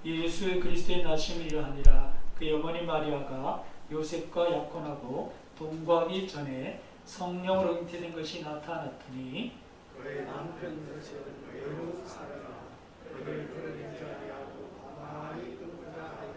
예수 그리스도의 나심이려 하니라. 그의 어머니 마리아가 요셉과 약혼하고 동거하기 전에 성령으로 잉태된 것이 나타났더니 그의 남편 요셉은 외로운 사람이라 그를 드러낸 자리하고 가만히 끄고자 하여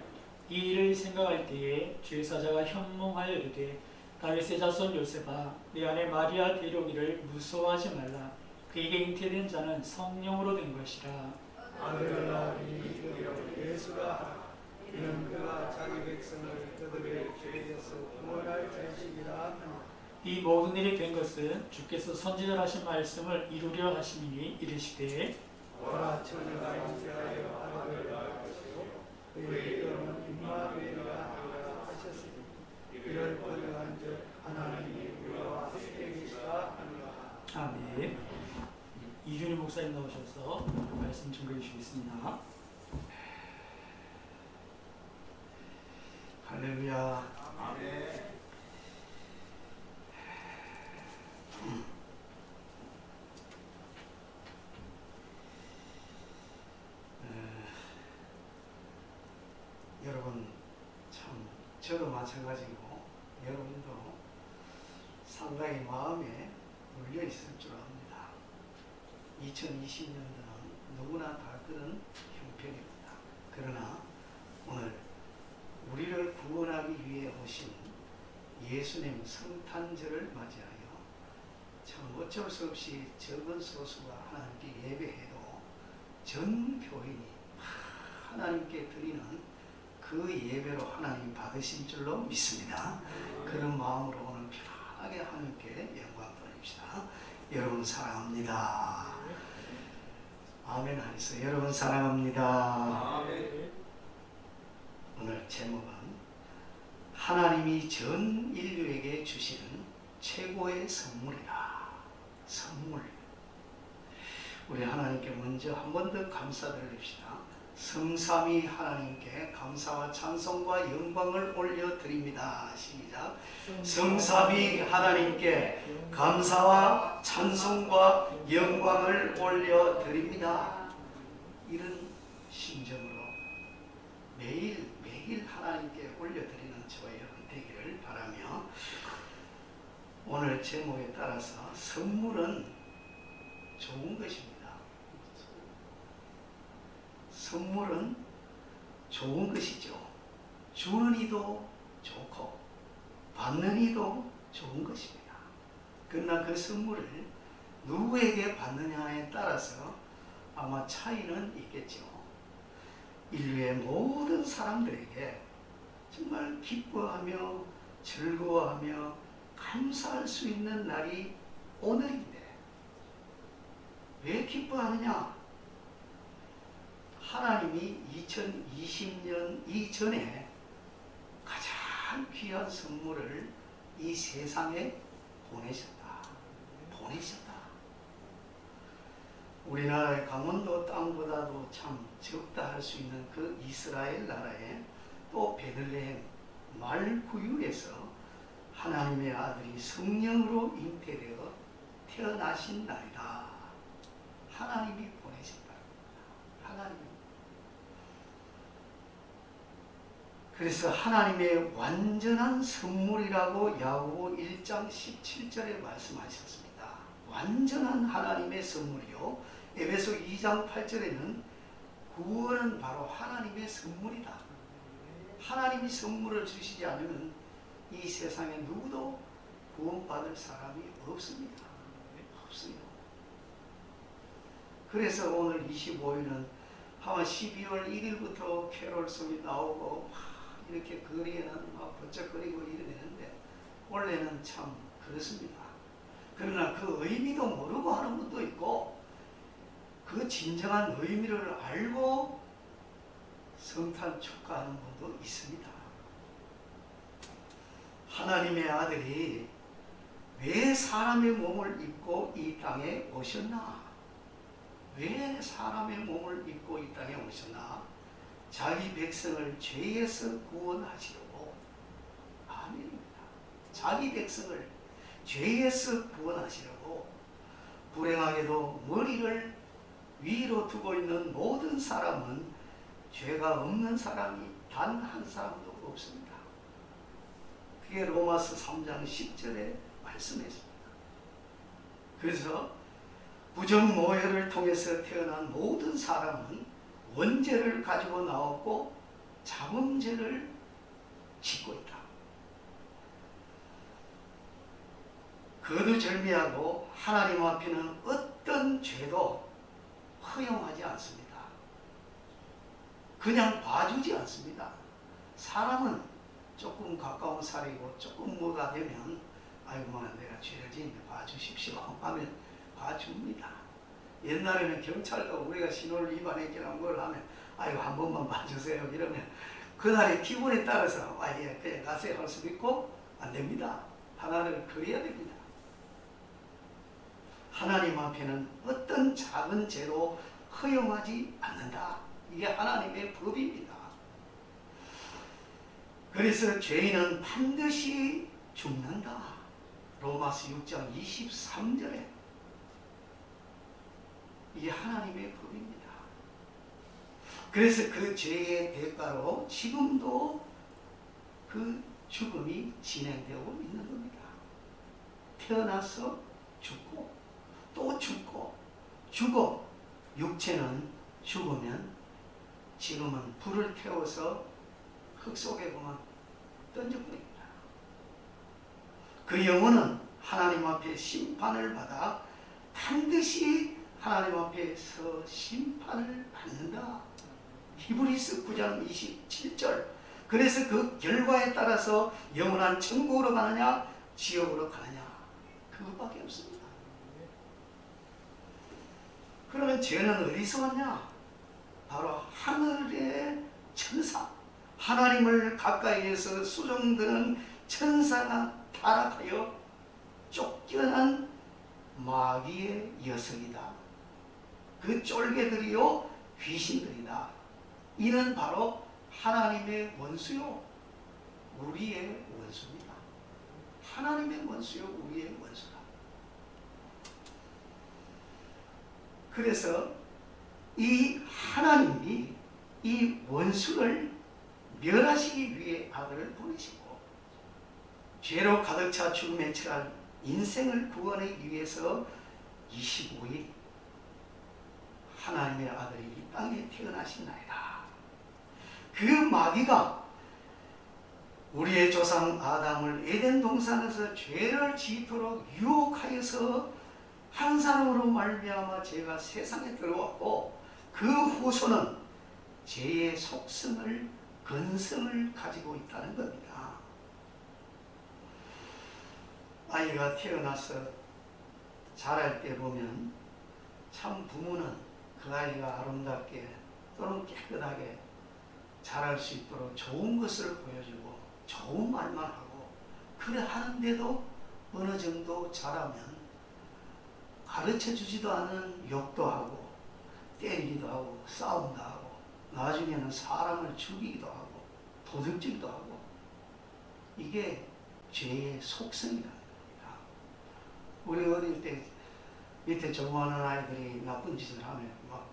이 일을 생각할 때에 주의 사자가 현몽하여 이르되 다윗의 자손 요셉아 내 아내 마리아 데려오기를 무서워하지 말라. 그에게 잉태된 자는 성령으로 된 것이라. 아들을 낳으니 이름으로 예수라 하라. 이는 그가 자기 백성을 그들의 죄에서 구원할 자식이라 하느니라. 이 모든 일이 된 것은 주께서 선지자로 하신 말씀을 이루려 하심이니 이르시되 보라 처녀가 잉태하여 아들을 낳을 것이요 그의 이름은 임마누엘이라 하리라 하셨으니 이를 거듭한즉 하나님이 우리와 함께 계시다 하니라. 아멘. 이준희 목사님 나오셔서 말씀 증거해 주시겠습니다. 할렐루야. 아멘. 여러분 참 저도 마찬가지고 여러분도 상당히 마음에 눌려 있을 줄 압니다. 2020년도는 누구나 다 그런 형편입니다. 그러나 오늘 우리를 구원하기 위해 오신 예수님 성탄절을 맞이하여 참 어쩔 수 없이 적은 소수가 하나님께 예배해도 전 교인이 하나님께 드리는 그 예배로 하나님 받으신 줄로 믿습니다. 그런 마음으로 오늘 편하게 하나님께 영광 돌립시다. 여러분 사랑합니다. 아멘 하리소. 여러분 사랑합니다. 아멘. 오늘 제목은 하나님이 전 인류에게 주시는 최고의 선물이라. 선물. 우리 하나님께 먼저 한 번 더 감사드립시다. 성삼위 하나님께 감사와 찬송과 영광을 올려드립니다. 시작. 성삼위 하나님께 감사와 찬송과 영광을 올려드립니다. 이런 심정으로 매일 하나님께 올려드리는 저와 여러분 되기를 바라며 오늘 제목에 따라서 선물은 좋은 것입니다. 선물은 좋은 것이죠. 주는 이도 좋고 받는 이도 좋은 것입니다. 그러나 그 선물을 누구에게 받느냐에 따라서 아마 차이는 있겠죠. 인류의 모든 사람들에게 정말 기뻐하며 즐거워하며 감사할 수 있는 날이 오늘인데 왜 기뻐하느냐? 하나님이 2020년 이전에 가장 귀한 선물을 이 세상에 보내셨다. 우리나라의 강원도 땅보다도 참 적다 할 수 있는 그 이스라엘 나라에 또 베들레헴 말구유에서 하나님의 아들이 성령으로 잉태되어 태어나신 날이다. 하나님이 보내셨다. 하나님. 그래서 하나님의 완전한 선물이라고 야고보 1장 17절에 말씀하셨습니다. 완전한 하나님의 선물이요. 에베소 2장 8절에는 구원은 바로 하나님의 선물이다. 하나님이 선물을 주시지 않으면 이 세상에 누구도 구원받을 사람이 없습니다. 없어요. 그래서 오늘 25일은 아마 12월 1일부터 캐롤송이 나오고 이렇게 거리에는 막 번쩍거리고 이러는데 원래는 참 그렇습니다. 그러나 그 의미도 모르고 하는 분도 있고 그 진정한 의미를 알고 성탄 축하하는 분도 있습니다. 하나님의 아들이 왜 사람의 몸을 입고 이 땅에 오셨나? 왜 사람의 몸을 입고 이 땅에 오셨나? 자기 백성을 죄에서 구원하시려고. 아멘입니다. 자기 백성을 죄에서 구원하시려고. 불행하게도 머리를 위로 두고 있는 모든 사람은 죄가 없는 사람이 단 한 사람도 없습니다. 그게 로마서 3장 10절에 말씀했습니다. 그래서 부정모혈을 통해서 태어난 모든 사람은 원죄를 가지고 나왔고 자범죄를 짓고 있다. 거두절미하고 하나님 앞에는 어떤 죄도 허용하지 않습니다. 그냥 봐주지 않습니다. 사람은 조금 가까운 살이고 조금 뭐가 되면 아이고 내가 죄를 지은데 봐주십시오 하면 봐줍니다. 옛날에는 경찰도 우리가 신호를 위반했거나 뭘 하면 아이고 한 번만 봐주세요 이러면 그날의 기분에 따라서 예 그냥 가세요 할 수도 있고 안 됩니다. 하나를 그려야 됩니다. 하나님 앞에는 어떤 작은 죄도 허용하지 않는다. 이게 하나님의 법입니다. 그래서 죄인은 반드시 죽는다. 로마서 6장 23절에 이게 하나님의 법입니다. 그래서 그 죄의 대가로 지금도 그 죽음이 진행되고 있는 겁니다. 태어나서 죽고 또 죽고 죽어 육체는 죽으면 지금은 불을 태워서 흙 속에 보면 던져버립니다. 그 영혼은 하나님 앞에 심판을 받아 반드시 하나님 앞에서 심판을 받는다. 히브리서 9장 27절. 그래서 그 결과에 따라서 영원한 천국으로 가느냐 지옥으로 가느냐 그것밖에 없습니다. 그러면 죄는 어디서 왔냐? 바로 하늘의 천사, 하나님을 가까이에서 수종드는 천사가 타락하여 쫓겨난 마귀의 녀석이다. 그 쫄개들이요 귀신들이다. 이는 바로 하나님의 원수요 우리의 원수입니다. 하나님의 원수요 우리의 원수다. 그래서 이 하나님이 이 원수를 멸하시기 위해 아들을 보내시고 죄로 가득 차 죽음에 처할 인생을 구원하기 위해서 25일 하나님의 아들이 이 땅에 태어나시나이다. 그 마귀가 우리의 조상 아담을 에덴 동산에서 죄를 지도록 유혹하여서 한 사람으로 말미암아 죄가 세상에 들어왔고 그 후손은 죄의 속성을 근성을 가지고 있다는 겁니다. 아이가 태어나서 자랄 때 보면 참 부모는 그 아이가 아름답게 또는 깨끗하게 자랄 수 있도록 좋은 것을 보여주고 좋은 말만 하고 그래 하는데도 어느 정도 자라면 가르쳐주지도 않은 욕도 하고 때리기도 하고 싸움도 하고 나중에는 사람을 죽이기도 하고 도둑질도 하고 이게 죄의 속성이라는 겁니다. 우리 어릴 때 밑에 조그마한 아이들이 나쁜 짓을 하면 막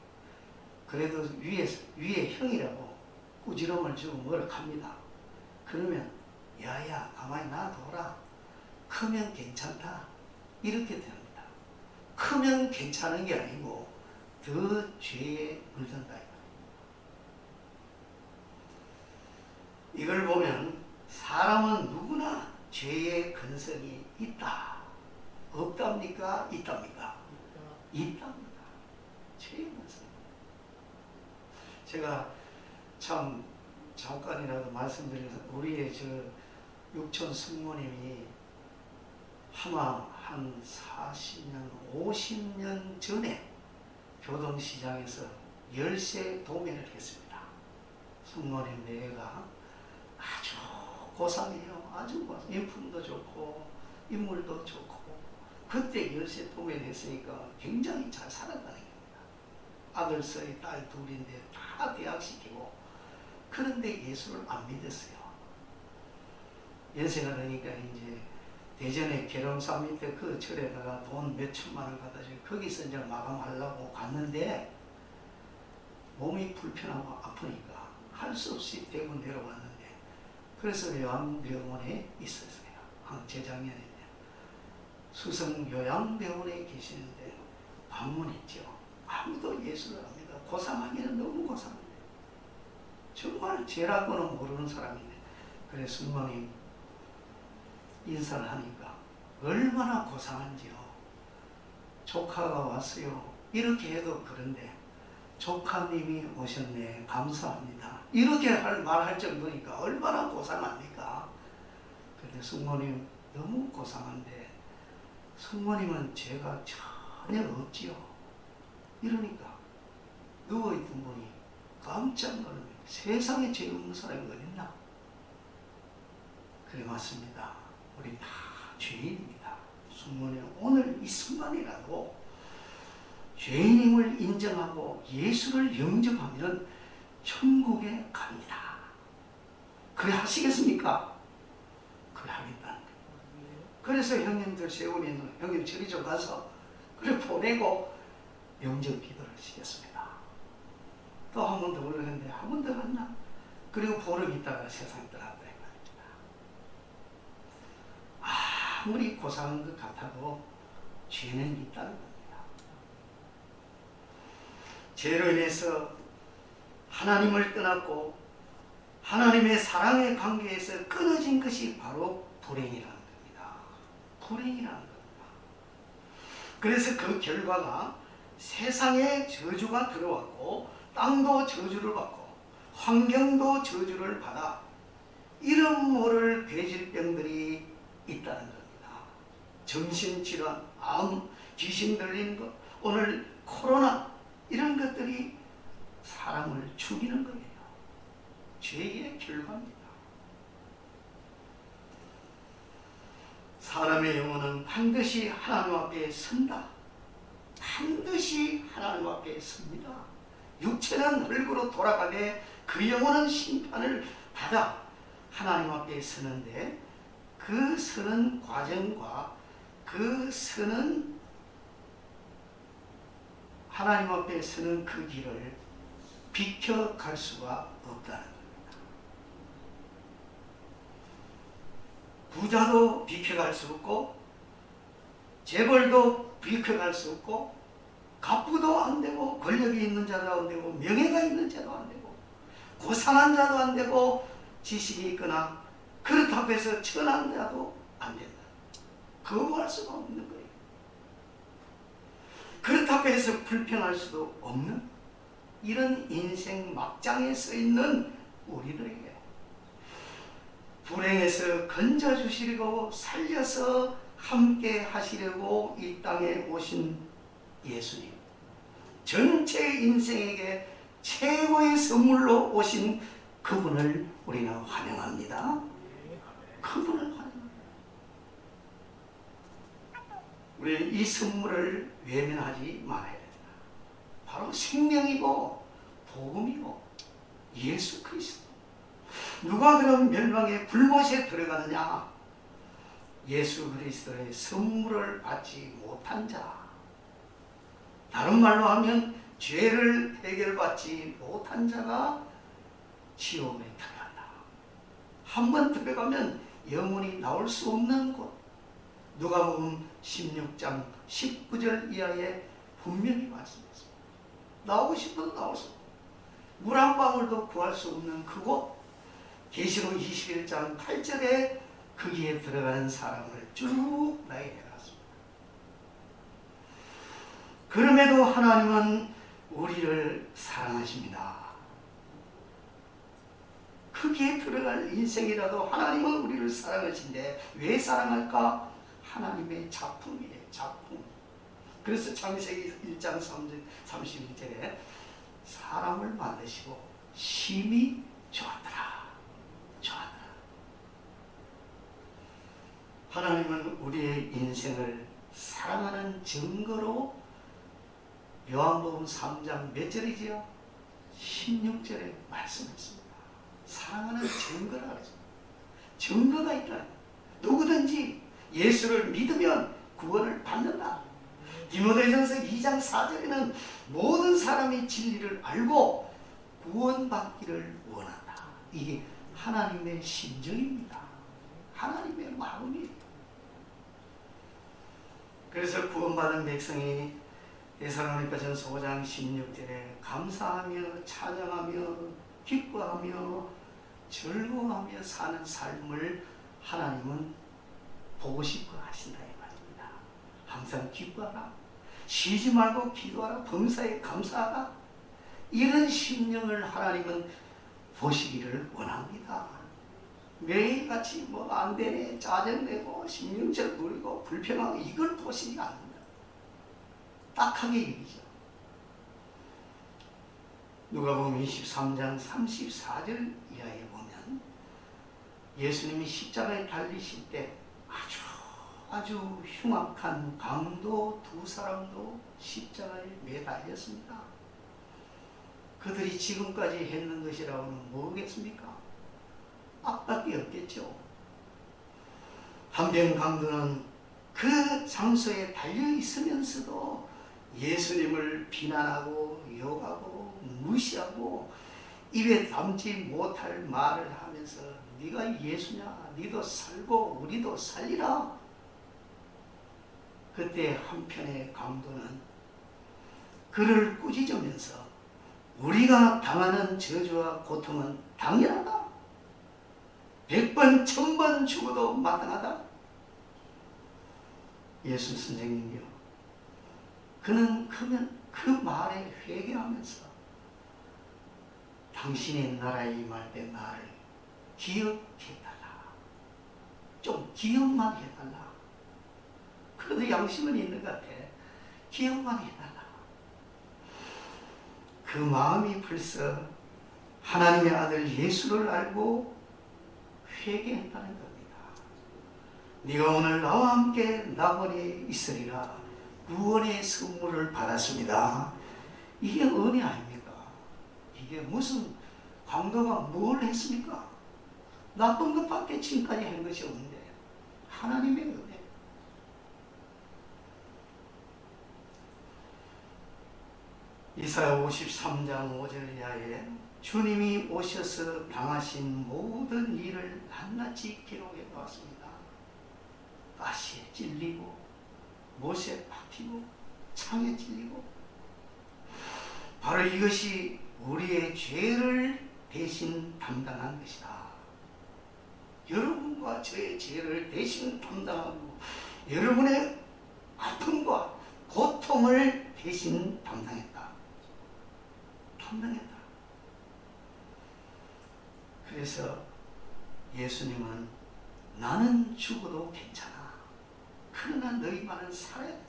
그래도 위에 형이라고 꾸지럼을 주고 뭐를 합니다. 그러면 야야 가만히 놔둬라. 크면 괜찮다. 이렇게 됩니다. 크면 괜찮은 게 아니고 더 죄에 물든다. 이걸 보면 사람은 누구나 죄의 근성이 있다. 없답니까? 있답니까? 있답니다. 죄의 근성. 제가 참 잠깐이라도 말씀드려서 우리의 저 육촌 숙모님이 아마 한 40년, 50년 전에 교동시장에서 열쇠 도매를 했습니다. 숙모님 내가 아주 고상해요. 아주 고상. 인품도 좋고 인물도 좋고 그때 열쇠 도매를 했으니까 굉장히 잘 살았다는 겁니다. 아들서이 딸 둘인데 다 대학시키고 그런데 예수를 안 믿었어요. 연세가 되니까 이제 대전에 계룡산 밑에 그 절에다가 돈 몇 천만 원 갖다 주고 거기서 이제 마감하려고 갔는데 몸이 불편하고 아프니까 할 수 없이 대구 내려왔는데, 그래서 요양병원에 있었어요. 재작년에 수성 요양병원에 계시는데 방문했죠. 아무도 예수를 안 믿어. 고상하기는 너무 고상해요. 정말 죄라고는 모르는 사람인데, 그래 승모님 인사를 하니까 얼마나 고상한지요. 조카가 왔어요. 이렇게 해도 그런데 조카님이 오셨네, 감사합니다, 이렇게 말할 정도니까 얼마나 고상합니까? 근데 승모님 너무 고상한데 승모님은 죄가 전혀 없지요. 이러니까 누워있던 분이 깜짝 놀랍니다. 세상에 죄 없는 사람이 어딨나? 그래 맞습니다. 우리 다 죄인입니다. 승모님 오늘 이 순간이라도 죄인임을 인정하고 예수를 영접하면 천국에 갑니다. 그래 하시겠습니까? 그래 하겠다는 거예요. 그래서 형님들 세우면 형님 저리 좀 가서 그래 보내고 영접 기도를 시켰습니다. 또 한 번 더 올라갔는데 한 번 더 갔나? 그리고 보름 있다가 세상에 떠났다. 아무리 고상한 것 같아도 죄는 있다는 겁니다. 죄로 인해서 하나님을 떠났고 하나님의 사랑의 관계에서 끊어진 것이 바로 불행이라는 겁니다. 불행이라는 겁니다. 그래서 그 결과가 세상에 저주가 들어왔고 땅도 저주를 받고 환경도 저주를 받아 이름 모를 괴질병들이 있다는 겁니다. 정신질환, 암, 귀신 들린 것, 오늘 코로나 이런 것들이 사람을 죽이는 거예요. 죄의 결과입니다. 사람의 영혼은 반드시 하나님 앞에 선다. 반드시 하나님 앞에 섭니다. 육체는 흙으로 돌아가되 그 영혼은 심판을 받아 하나님 앞에 서는데, 그 서는 과정과 그 서는 하나님 앞에 서는 그 길을 비켜갈 수가 없다는 겁니다. 부자도 비켜갈 수 없고 재벌도 비켜갈 수 없고 갑부도 안 되고 권력이 있는 자도 안 되고 명예가 있는 자도 안 되고 고상한 자도 안 되고 지식이 있거나 그렇다고 해서 천한 자도 안 된다. 거부할 수가 없는 거예요. 그렇다고 해서 불평할 수도 없는 이런 인생 막장에 서 있는 우리들에게 불행에서 건져주시려고 살려서 함께 하시려고 이 땅에 오신 예수님, 전체 인생에게 최고의 선물로 오신 그분을 우리는 환영합니다. 그분을 환영합니다. 우리는 이 선물을 외면하지 말아야 됩니다. 바로 생명이고 복음이고 예수 그리스도. 누가 그럼 멸망의 불못에 들어가느냐? 예수 그리스도의 선물을 받지 못한 자. 다른 말로 하면 죄를 해결받지 못한 자가 지옥에 들어간다. 한 번 들어가면 영원히 나올 수 없는 곳. 누가복음 16장 19절 이하에 분명히 말씀했습니다. 나오고 싶어도 나올 수 없고 물 한 방울도 구할 수 없는 그곳. 계시록 21장 8절에 거기에 들어가는 사람을 쭉 나열해놨습니다. 그럼에도 하나님은 우리를 사랑하십니다. 거기에 들어갈 인생이라도 하나님은 우리를 사랑하신데 왜 사랑할까? 하나님의 작품이에요. 작품. 그래서 창세기 1장 32절에 사람을 만드시고 심히 좋았더라. 좋았더라. 하나님은 우리의 인생을 사랑하는 증거로 요한복음 3장 몇 절이지요? 16절에 말씀했습니다. 사랑하는 증거라 그랬습니다. 증거가 있다. 누구든지 예수를 믿으면 구원을 받는다. 디모데전서 2장 4절에는 모든 사람이 진리를 알고 구원받기를 원한다. 이게 하나님의 심정입니다. 하나님의 마음이에요. 그래서 구원받은 백성이 데살로니가전서 5장 16절에 감사하며 찬양하며 기뻐하며 즐거워하며 사는 삶을 하나님은 보고 싶어 하신다 이 말입니다. 항상 기뻐하라. 쉬지 말고 기도하라. 범사에 감사하라. 이런 심령을 하나님은 보시기를 원합니다. 매일같이 뭐 안되네, 짜증내고 신경질 부리고 불평하고 이걸 보시지 않는다. 딱하게 얘기죠. 누가복음 23장 34절 이하에 보면 예수님이 십자가에 달리실 때 아주 흉악한 강도 두 사람도 십자가에 매달렸습니다. 그들이 지금까지 했는 것이라고는 모르겠습니까? 악밖에 없겠죠. 한병 강도는 그 장소에 달려 있으면서도 예수님을 비난하고 욕하고 무시하고 입에 담지 못할 말을 하면서 네가 예수냐? 네도 살고 우리도 살리라. 그때 한편의 강도는 그를 꾸짖으면서 우리가 당하는 저주와 고통은 당연하다. 100번 1000번 죽어도 마땅하다. 예수 선생님이요. 그는 그 말에 회개하면서 당신의 나라에 임할 때 나를 기억해달라. 좀 기억만 해달라. 그래도 양심은 있는 것 같아. 기억만 해달라. 그 마음이 벌써 하나님의 아들 예수를 알고 회개했다는 겁니다. 네가 오늘 나와 함께 낙원에 있으리라. 구원의 선물을 받았습니다. 이게 은혜 아닙니까? 이게 무슨 강도가 뭘 했습니까? 나쁜 것밖에 지금까지 한 것이 없는데 하나님의 은혜. 이사야 53장 5절 이하에 주님이 오셔서 당하신 모든 일을 낱낱이 기록해 놓았습니다. 가시에 찔리고 못에 박히고 창에 찔리고 바로 이것이 우리의 죄를 대신 담당한 것이다. 여러분과 저의 죄를 대신 담당하고 여러분의 아픔과 고통을 대신 담당했다. 그래서 예수님은 나는 죽어도 괜찮아. 그러나 너희만은 살아야 된다.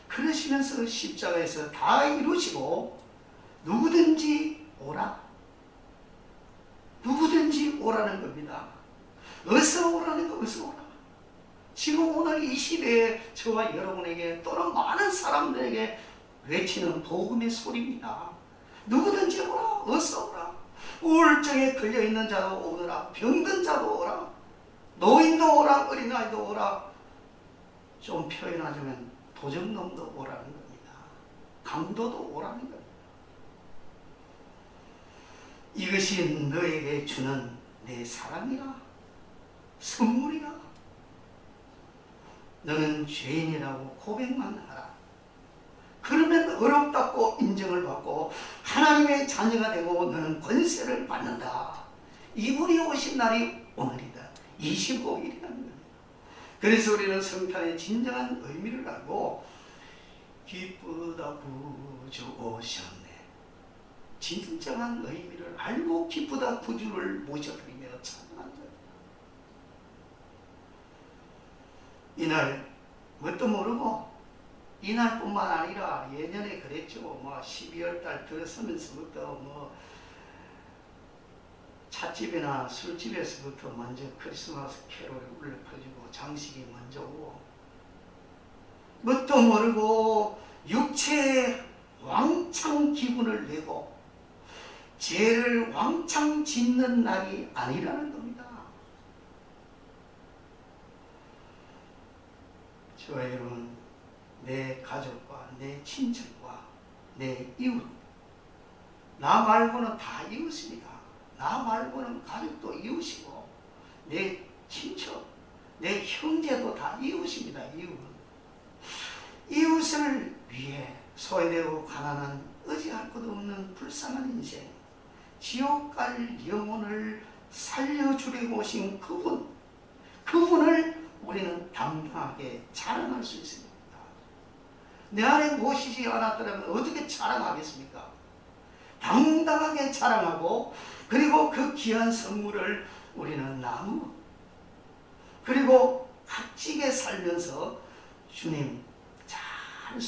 그러시면서 십자가에서 다 이루시고 누구든지 오라. 누구든지 오라는 겁니다. 어서 오라는 거 어서 오라. 지금 오늘 이 시대에 저와 여러분에게 또는 많은 사람들에게 외치는 복음의 소리입니다. 누구든지 오라. 어서 오라. 우울증에 걸려있는 자도 오너라. 병든 자도 오라. 노인도 오라. 어린아이도 오라. 좀 표현하자면 도적놈도 오라는 겁니다. 강도도 오라는 겁니다. 이것이 너에게 주는 내 사랑이라. 선물이라. 너는 죄인이라고 고백만 하라. 그러면 어렵다고 인정을 받고 하나님의 자녀가 되고 너는 권세를 받는다. 이분이 오신 날이 오늘이다. 25일이라는 겁니다. 그래서 우리는 성탄의 진정한 의미를 알고 기쁘다 구주 오셨네. 진정한 의미를 알고 기쁘다 구주를 모셔드리며 찬양한 거예요. 이날 뭣도 모르고 이날뿐만 아니라 예년에 그랬죠. 뭐 12월 달 들어서면서부터 뭐 찻집이나 술집에서부터 먼저 크리스마스 캐롤이 울려 퍼지고 장식이 먼저 오고 뭣도 모르고 육체에 왕창 기분을 내고 죄를 왕창 짓는 날이 아니라는 겁니다. 저와 여러분, 내 가족과 내 친척과 내 이웃 나 말고는 다 이웃입니다. 나 말고는 가족도 이웃이고 내 친척, 내 형제도 다 이웃입니다. 이웃을 위해 소외되고 가난한 의지할 것 없는 불쌍한 인생, 지옥 갈 영혼을 살려주려고 오신 그분을 우리는 당당하게 자랑할 수 있습니다. 내 안에 모시지 않았더라면 어떻게 자랑하겠습니까? 당당하게 자랑하고, 그리고 그 귀한 선물을 우리는 나누고, 그리고 값지게 살면서 주님 잘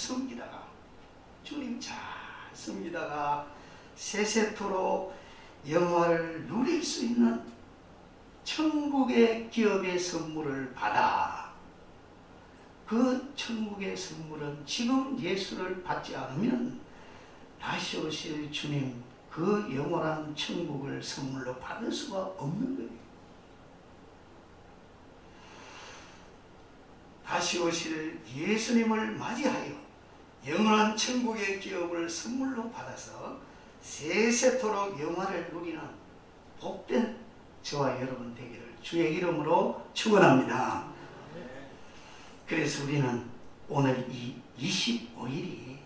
섬기다가, 세세토록 영화를 누릴 수 있는 천국의 기업의 선물을 받아. 그 천국의 선물은 지금 예수를 받지 않으면 다시 오실 주님 그 영원한 천국을 선물로 받을 수가 없는 거예요. 다시 오실 예수님을 맞이하여 영원한 천국의 기업을 선물로 받아서 세세토록 영화를 누리는 복된 저와 여러분 되기를 주의 이름으로 축원합니다. 그래서 우리는 오늘 이 25일이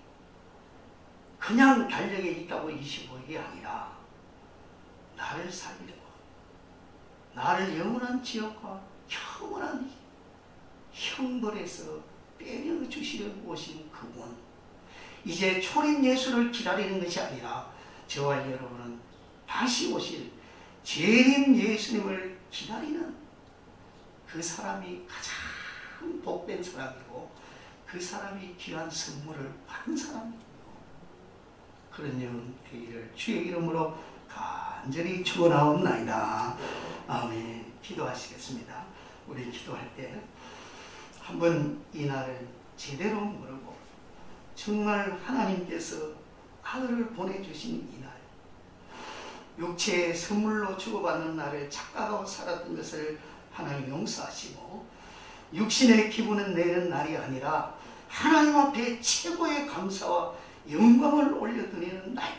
그냥 달력에 있다고 25일이 아니라 나를 살리고 나를 영원한 지옥과 영원한 형벌에서 빼내주시려고 오신 그분, 이제 초림 예수를 기다리는 것이 아니라 저와 여러분은 다시 오실 재림 예수님을 기다리는 그 사람이 가장 복된 사람이고, 그 사람이 귀한 선물을 받은 사람이고, 그런 영 되기를 주의 이름으로 간절히 축원하옵나이다. 아멘. 기도하시겠습니다. 우리 기도할 때 한번 이 날을 제대로 모르고 정말 하나님께서 아들을 보내주신 이 날, 육체의 선물로 주고받는 날을 착각하고 살았던 것을 하나님 용서하시고, 육신의 기분은 내는 날이 아니라 하나님 앞에 최고의 감사와 영광을 올려드리는 날,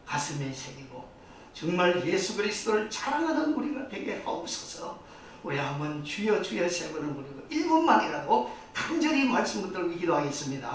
가슴에 새기고 정말 예수 그리스도를 자랑하는 우리가 되게 하옵소서. 우리 한번 주여 주여 세 번을 부르고 1분만이라도 간절히 말씀 붙들고 기도하겠습니다.